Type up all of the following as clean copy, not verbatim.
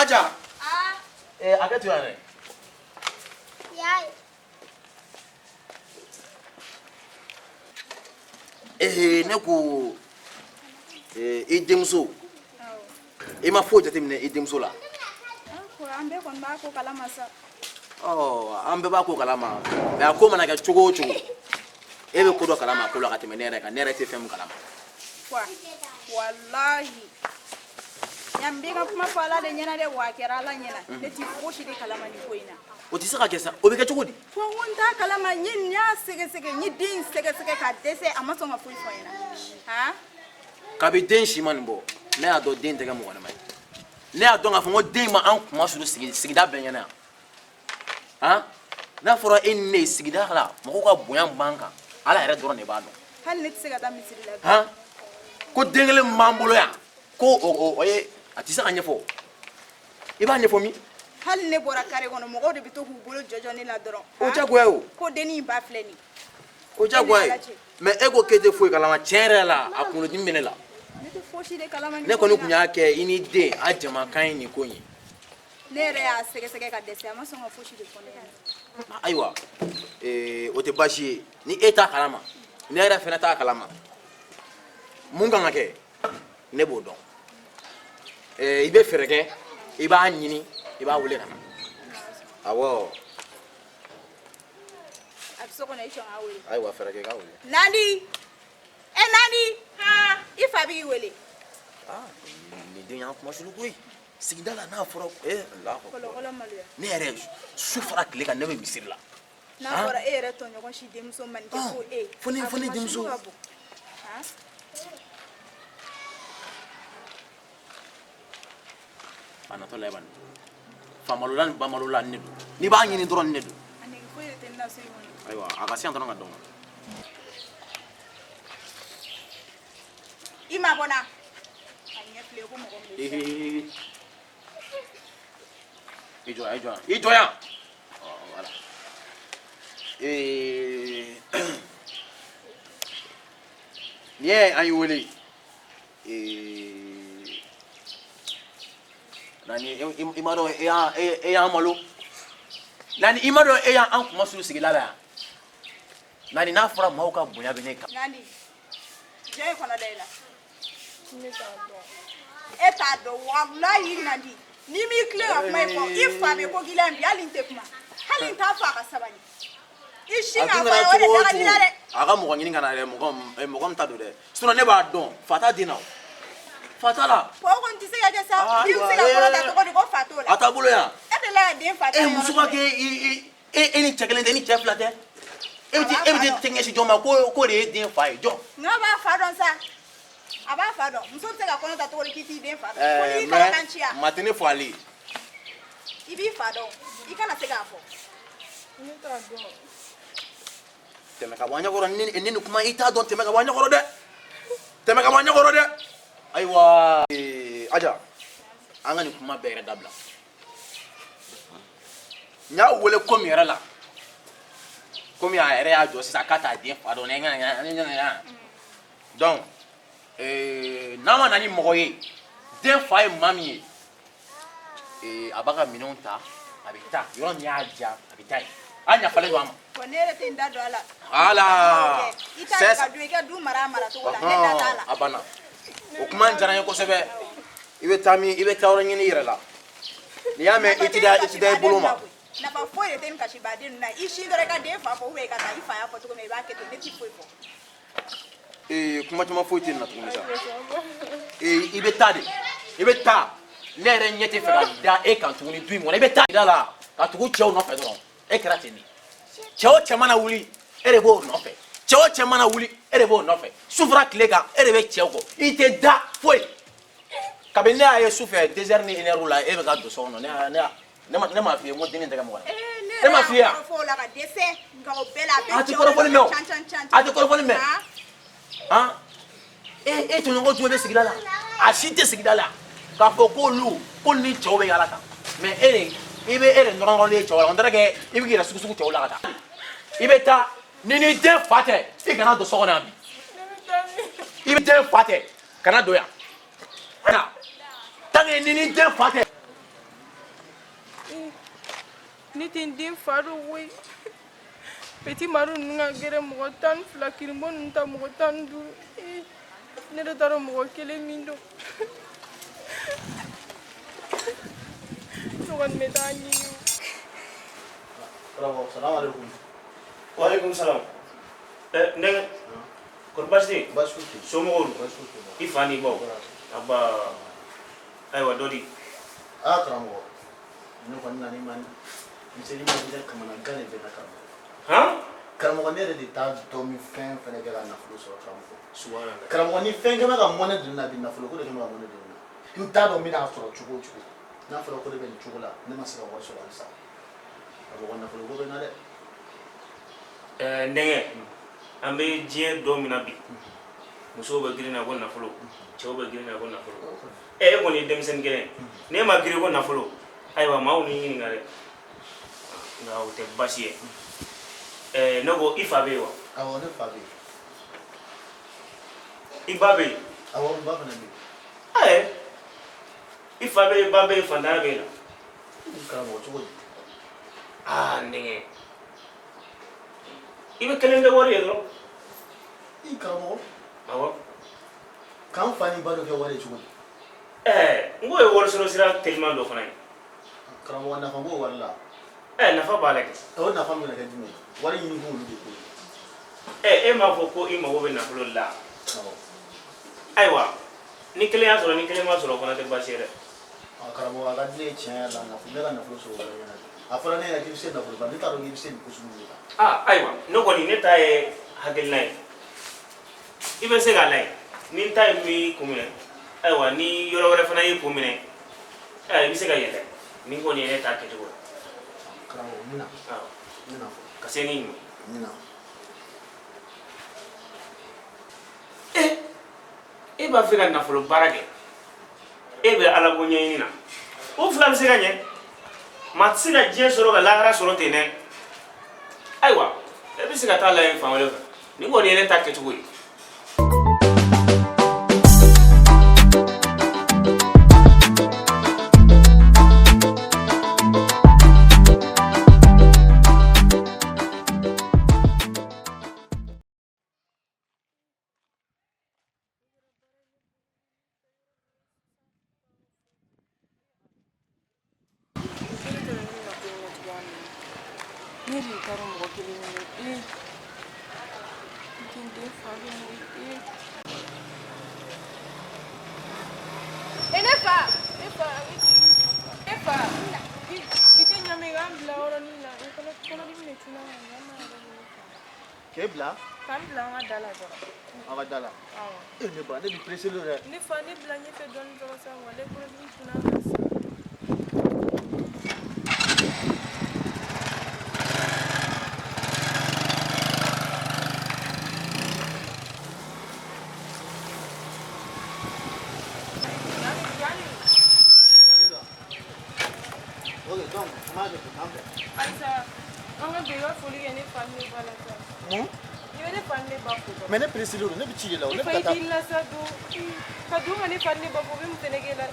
Aja. Ah. Aka tu ane. Yai. Ne ko idimso. Ima fo jate mine idimso la. Ko ambe kon ba ko kala masa. Oh, ambe ba ko kala ma. Me akoma na ka chogo chogo. Ebe ko do kala ma ko la ka teme nere ka nere te fem kala ma. Kwa. Wallahi. Yambe ka kuma fala de nyana de wa kera la nyana. Ne ti fo shi de kala ma ni ko ina. O ti saka kesa. O be ka chogo di. Fo wonta kala ma nyin nya sege sege nyi din sege sege ka dese amaso nga fo fo ina. Ha? Ka be den shi man bo. Ne ado den tega mo wana mai. Ne ado nga fo den ma an kuma su sigida ben yana. Ha? Na fora enne sigida la. Mo ko ka boyan banka. Ala ere doro ne ba do. Hal ne tsega da misiri la. Ha? Ko dengele mambolo ya. Ko oye atisa anya fo. Iba anya fo mi. Hal ne bora kare kono mo de bito hu bolo jojo ni la doro. O jagwa o. Ko deni ba fleni. O jagwa. Me ego kete fo kala ma chere la akuno dimbene la. Ne te fo shi de kala ma ni. Ne ko ni kunya ke ini de ajama kan ni ko yin. Ne re ya sege sege ka dese amaso nga fo shi de kono. Aiwa. O te bashi ni eta kalama. Ne era fenata kalama. Munga ngake ne bodo. Ibe fereke iba nyini iba wule na. Awo. Abso kono isho awule. Aiwa fereke ka wule. Nani? Nani? Ha, ifa bi wele. Ni de yan kuma sulu koy. Sigidala na foro Allah. Kolo Malien. Ne ere sufra kile ka ne be misirla. Na fora ere to nyoko shi demso man ke ko Foni demso. Ha? Anato leban. Famalulan bamalulan nedu. Ni ba nyini doron nedu. Ani ko ere tenna so yoni. Aiwa, agasi antono ngadong. Ima bona. Anya fle ko mo ko. Ijo ya. Oh, voilà. Nie ayuli. Nani imado ya malo. Nani imado ya an kuma su sigila la. Nani na fura mauka bunya bene ka. Nani? Je ko na dela. Eta do wallahi nandi. Ni mi kle of my phone. If fa be ko gilambi alin te kuma. Halin ta fa ka sabani. Ishinga fa o de daga dilare. Aga mo ngini ngana le mo ta do de. Sino ne ba don fata dinaw. Fata la. Po ko nti se ya de sa. Ni se ga ko da to ko fato la. Atabulo ya. E de la de fata. Musuka ke ni chekelende ni chef la de. Ebiti tengeshi joma ko de den fa jo. Nga ba fa don sa. Aba fa don. Muso se ga ko da to ko kiti den fa. Ko ni ka kanchia. Matene fo ali. Ibi fa don. Ikana se ga fo. Ni tra do. Temeka wanya goro ni kuma ita don temeka wanya goro de. Temeka wanya goro de. Aiwa aja. Angani kuma bere dabla. Nya wole komi era la. Komi a ere ajo sisa kata den fa don nga. Donc nama nani mogoye. Den fa e mami. Abaga minonta abita. Yo nya aja abita. Anya fale do ama. Konere te ndado ala. Ala. Ita ka du ka du mara to la ne dala. Abana. O kuma njana yako sebe. Ibe tawra nyini yire la. Ni yame itida buluma. Na ba fo ye ten ka shi badin na ishi dore ka de fa fo we ka ta ifa ya fo to me ba ke to ne ti fo fo. Kuma tuma fo tin na tuma sa. Ibe tade. Ibe ta. Ne re nyete fe da kan tuni dui mo. Ibe ta dala. Ka tugu chew no fe do. Ekratini. Chewo chemana wuli erebo no fe. Chewo chemana wuli erebo no fe. Sufra klega erebe chewko. Ite da foi. Kabene aye sufe désert ni eneru la ebe ga do so no ne ma fi mo dinin daga mo. Ne ma fi ya. Fo la ka dese nga o bela be. Ati ko fo me. Ati ko fo me. Ah. To ngo to be sigila la. Ashite sigila la. Ka fo ko lu ko ni chewo be yala ta. Mais ibe ere ndongo le chewo on dara ibe gira suku chewo la ta. Ibe ta nini den fate igana do so na bi. Ibe den fate kana do ya. Ana. Tangi nini den fate. Ni tindin faru we. Petit maru nga gere mo tan fla kirmo nta mo tan du. Ne da daro mo kele mindo. Tuan medani. Assalamu alaikum. Wa alaikum salam. Neng korbasti Baskuti. somogol Baskuti. ifani bo aba aywa dodi Karamɔgɔ. Ne kɔni nana i ma miseli ma di dɛ kamana gan de bɛ na karamɔgɔ. han Karamɔgɔ ne yɛrɛ de t'a dɔn min fɛn fɛnɛ kɛ ka nafolo sɔrɔ karamɔgɔ. subhanallah Karamɔgɔ ni fɛn kɛmɛ ka mɔnɛ dun na bi nafolo ko de kɛmɛ ka mɔnɛ dun na. N t'a dɔn n bɛna sɔrɔ cogo o cogo. N'a fɔra ko de bɛ nin cogo la ne ma se ka wari sɔrɔ halisa. Karamɔgɔ nafolo ko bɛ na dɛ. ndenge ambe diɲɛ dɔ min na bi musow bɛ girin na ko nafolo cɛw bɛ girin na ko nafolo e kɔni ye denmisɛnnin kelen ne ma girin ko nafolo ayiwa maaw ni ɲininka dɛ nka o tɛ baasi ye ne ko i fa bɛ yen wa Awɔ ne fa bɛ yen. i ba bɛ yen Awɔ n ba fɛnɛ bɛ yen. i fa bɛ yen ba bɛ yen fantanya bɛ yen na Karamɔgɔ cogo di? ndenge i bɛ kelen kɛ wari ye dɔrɔn I karamɔgɔ awɔ k'an fa ni ba dɔ kɛ wari ye cogo di? n ko ye wari sɔrɔ sira teliman dɔ fana ye Karamɔgɔ nafa b'o wari la. nafa b'a la kɛ O nafa bɛna kɛ jumɛn ye? Wari ɲini ko olu de ko ye. e m'a fɔ ko i mago bɛ nafolo la Awɔ. ayiwa ni kelen y'a sɔrɔ ni kelen ma sɔrɔ o fana tɛ baasi ye dɛ Karamɔgɔ a ka di ne ye tiɲɛ yɛrɛ la nafolo ne ka nafolo sɔrɔ wɛrɛ ɲɛna de. A fɔra ne ɲɛna k'i bɛ se nafolo ba ne t'a dɔn k'i bɛ se nin ko sugu de la. ayiwa ne kɔni ne ta ye hakilina ye i bɛ se k'a lajɛ ni n ta ye min kun minɛ ayiwa ni yɔrɔ wɛrɛ fana y'i kun minɛ i bɛ se ka yɛlɛ ni kɔni ye ne ta kɛcogo ye Karamɔgɔ n bɛna awɔ n bɛna fɔ ka se ni ɲuman n bɛna. e b'a fɛ ka nafolo baara kɛ e bɛ ala ko ɲɛɲini na o fila bɛ se ka ɲɛ maa tɛ se ka diɲɛ sɔrɔ ka lahara sɔrɔ ten dɛ ayiwa e bɛ se ka taa lajɛ fan wɛrɛ fɛ ni kɔni ye ne ta kɛcogo ye Ne de taara mɔgɔ kelen ɲini tindin faru ne fa e fa i tɛ ɲami k'an bila yɔrɔnin na kɔnɔdimi de tuna K'e bila k'an bila an ka da la dɔrɔn a ka da la. awɔ Ne ba ne bɛ pressé lo dɛ. ne fa ne bila ɲɛfɛ dɔɔnin dɔrɔn sa wale kɔnɔdimi tuna ka se Ok donc n b'a kɛ ten an fɛ. Aïssa an ka bɛn i ka foli kɛ ne fa ni ne ba la sa Mun? i bɛ ne fa ni ne ba fo dɔrɔn Mais ne pressé lo ne bɛ ci de la o i ne fa bɛ i ka taa. t'i lasa don ka don ka ne fa ni ne ba fo bɛ mun tɛ ne kɛ la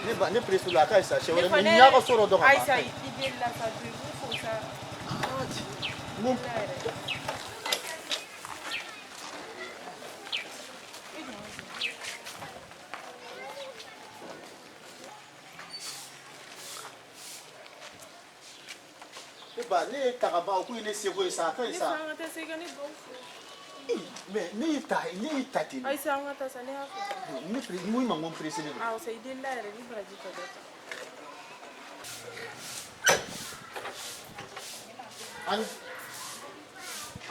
Ne ba ne pressé lo a ka ɲi sa sɛ ne wɛrɛ fa ni ne y'a ka so dɔ dɔn ka ban. Aïssa i den lasa don i b'u fo sa Mun? ne yɛrɛ Ne ba ne ye ta ka ban o kun ye ne seko ye sa a ka ɲi ne sa. fa an ka taa se ka ne baw fo Mais ne y'i ta ten. Aïssa an ka taa sa ne y'a fo Ne pressé mun ma n ko n pressé lo. awɔ sa i den la yɛrɛ ni baraji tɔ dɔ ta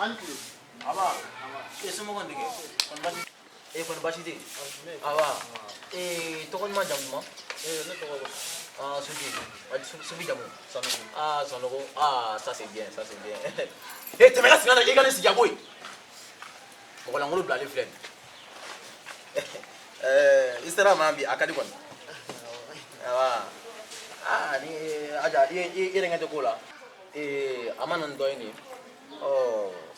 Ani kile. aba somɔgɔw ni kɛ kɔni baasi tɛ yen aba tɔgɔ ɲuman jamu duman Ne tɔgɔ ko. Sufi jamu Sanogo. Sanogo ça c'est bien tɛmɛ ka sigi na i ka ne sigi a koyi mɔgɔ lankolon bilalen filɛ nin i sera ma bi a ka di kɔni awa ni aja i yɛrɛ ɲɛ tɛ ko la a ma na nin dɔ ye nin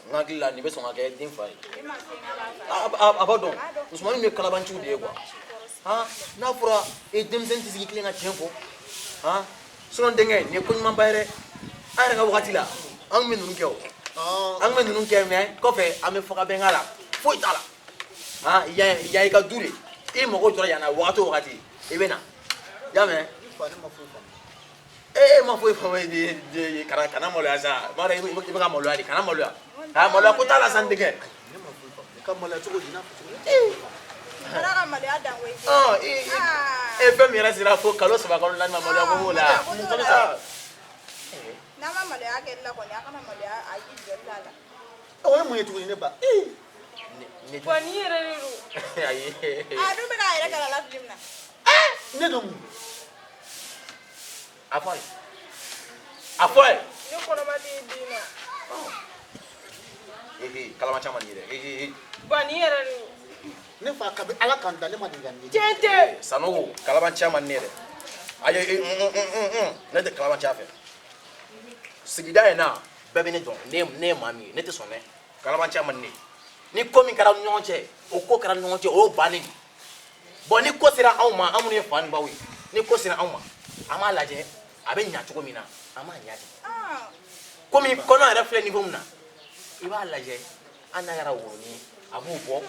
n hakili la nin bɛ sɔn ka kɛ den fa ye a b'a dɔn musomanin ye kalabanciw de ye quoi n'a fɔra denmisɛnnin tɛ sigi tilen ka tiɲɛ fɔ sinon denkɛ nin ye ko ɲuman ba ye dɛ an yɛrɛ ka wagati la an bɛ ninnu kɛ o an bɛ ninnu kɛ mɛ kɔfɛ an bɛ faga bɛnkan la foyi t'a la yan i ka du de i mago jɔra yan na wagati o wagati i bɛ na i y'a mɛn ma foyi faamu kana maloya sa i bɛ ka maloya de kana maloya maloya ko t'a la sa n denkɛ ka maloya cogo di fɛn min yɛrɛ sera fo kalo 3 kalo 4 ma maloya ko b'o la n'a ma maloya kɛ la kɔni a kana maloya a y'i jɔ la la o ye mun ye tuguni ne ba wa ni yɛrɛ de don ayi a dun bɛ k'a yɛrɛ kɛlɛ la fili min na ne don a fɔ ye ne kɔnɔma de ye den na kalama caman ni dɛ wa ni yɛrɛ de don ne fa kabi ala kan da ne ma diga ni tiɲɛ tɛ sanogo kalama caman ni dɛ ayi ne tɛ kalama ca fɛ sigida in na bɛɛ bɛ ne dɔn ne ye maa min ye ne tɛ sɔn dɛ kalama caman ni ko min kɛra ɲɔgɔn cɛ o ko kɛra ɲɔgɔn cɛ o y'o bannen de bon ni ko sera anw ma an minnu ye fa ni baw ye ni ko sera anw ma an b'a lajɛ a bɛ ɲa cogo min na an b'a ɲa ten komi kɔnɔ yɛrɛ filɛ niveau min na i b'a lajɛ an n'a kɛra woronin a b'o bɔ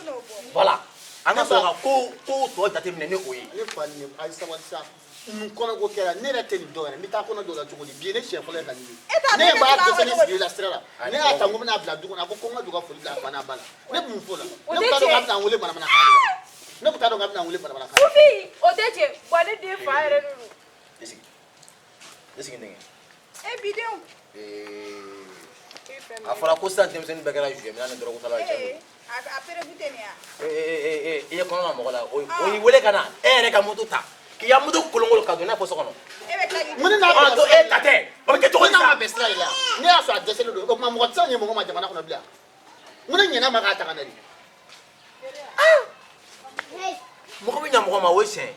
voilà an ka sɔrɔ ka ko tɔ jateminɛ ni o ye ne fa ni ayi sabali sa kɔnɔ ko kɛra ne yɛrɛ tɛ nin dɔn yɛrɛ n bɛ taa kɔnɔ dɔw la cogo di bi ye ne siɲɛ fɔlɔ ye ka nin ye ne b'a dɛsɛ ne sigi la sira la ne y'a ta n ko bɛna bila du kɔnɔ a ko ko n ka du ka foli bila a fa n'a ba la ne kun fɔ la ne kun t'a dɔn k'a bɛna n wele manamanakan de la ne kun t'a dɔn k'a bɛna n wele manamanakan Fufi o tɛ cɛ wa ne den fa yɛrɛ de don i sigi n denkɛ bidenw a fɔra ko sisan denmisɛnnin bɛɛ kɛra jouet minɛ ni dɔrɔgu tala ye a perebu tɛ nin ya i ye kɔnɔ ka mɔgɔ la o y'i wele ka na e yɛrɛ ka moto ta k'i ka moto kolonkolon ka don i n'a fɔ so kɔnɔ mun n'a bɛ to e ta tɛ o bɛ kɛ cogo di n'a ma sa bɛn sira de la ne y'a sɔrɔ a dɛsɛlen don o tuma mɔgɔ tɛ se ka ɲɛ mɔgɔ ma jamana kɔnɔ bilen mun ne ɲɛna ma k'a ta ka na de mɔgɔ bɛ ɲa mɔgɔ ma o ye tiɲɛ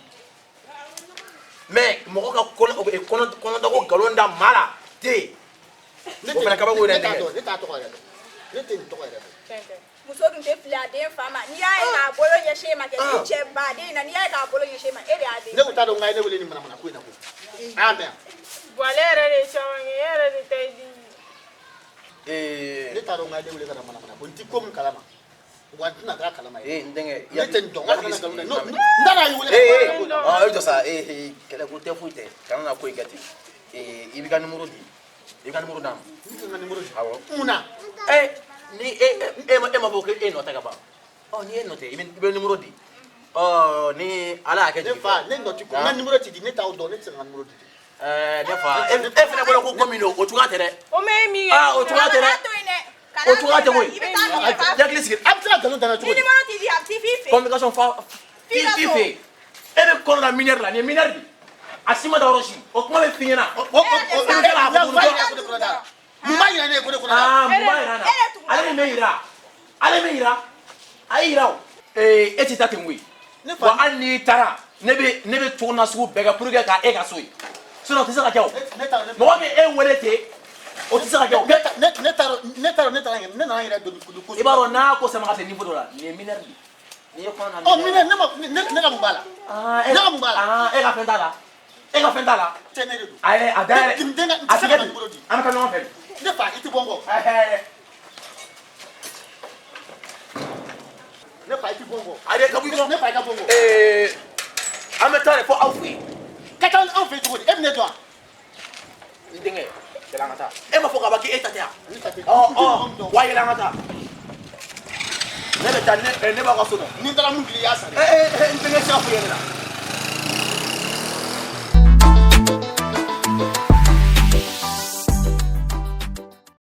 mais mɔgɔ ka kɔnɔdago nkalon da maa la te yen o fana kabako yɛrɛ denkɛ ne t'a tɔgɔ yɛrɛ dɔn ne tɛ nin tɔgɔ yɛrɛ dɔn muso dun tɛ fili a den fa ma n'i y'a ye k'a bolo ɲɛsin e ma kɛ ni cɛ baden na n'i y'a ye k'a bolo ɲɛsin e ma e de y'a den ne kun t'a dɔn n ka ye ne wele ni manamana ko in na koyi a y'a mɛn wa ale yɛrɛ de ye caman kɛ e yɛrɛ de ta ye den ye ne t'a dɔn n ka ye ne wele ka na manamana ko n ti ko min kalama wa n tɛna k'a kalama ye n denkɛ ne tɛ nin dɔn n ka kana nkalon dɛ n t'a dɔn a ye wele ka manamana ko in na e jɔ sa kɛlɛko tɛ foyi tɛ kana na ko in kɛ ten i b'i ka numéro di i ka numéro d'a ma n tɛ n ka numéro di awɔ mun na ni e ma fɔ ko e nɔ tɛ ka ban ni e nɔ tɛ i bɛ numéro di ni ala y'a kɛ ne fa ne nɔ ti ko n ka numéro ti di ne t'aw dɔn ne tɛ se ka n ka numéro di ne fa e fana bɔra ko min don o cogoya tɛ dɛ o mɛ ye min ye o cogoya tɛ dɛ o cogoya tɛ koyi jakili sigi a bɛ se ka nkalon da ne cogo ni di numéro t'i di a bɛ t'i f'i fɛ communication fa f'i fɛ e bɛ kɔnɔ la minɛri la nin ye minɛri de a si ma da yɔrɔ si o kuma bɛ f'i ɲɛna mun b'a yira ne ye ko ne kɔnɔ mun b'a yira na ale min bɛ yira a ye yira o e tɛ taa ten koyi wa hali n'i taara ne bɛ cogo nasugu bɛɛ kɛ pour que ka e ka so ye sinon o tɛ se ka kɛ o mɔgɔ min e wele ten o tɛ se ka kɛ o ne taara ne nana yɛrɛ don ko i b'a dɔn n'a ko sama ka se niveau dɔ la nin ye minɛri de nin ye kɔnɔ na minɛ ne ka mun b'a la ne ka mun b'a la e ka fɛn t'a la e ka fɛn t'a la tɛ ne de don a dayɛlɛ a tigɛ di an bɛ taa ɲɔgɔn fɛ ne fa i tɛ bɔ n kɔ ne fa i tɛ bɔ n kɔ ale ka bɔ i kɔ ne fa i ka bɔ n kɔ an bɛ taa de fɔ aw fɛ yen ka taa anw fɛ yen cogo di e bɛ ne dɔn wa n denkɛ yɛlɛ an ka taa e ma fɔ k'a ban k'e ta tɛ yan ne ta tɛ wa yɛlɛ an ka taa ne bɛ taa ne b'aw ka so dɔn ni n taara mun fili i y'a sara n denkɛ se ka foyi yɛlɛ la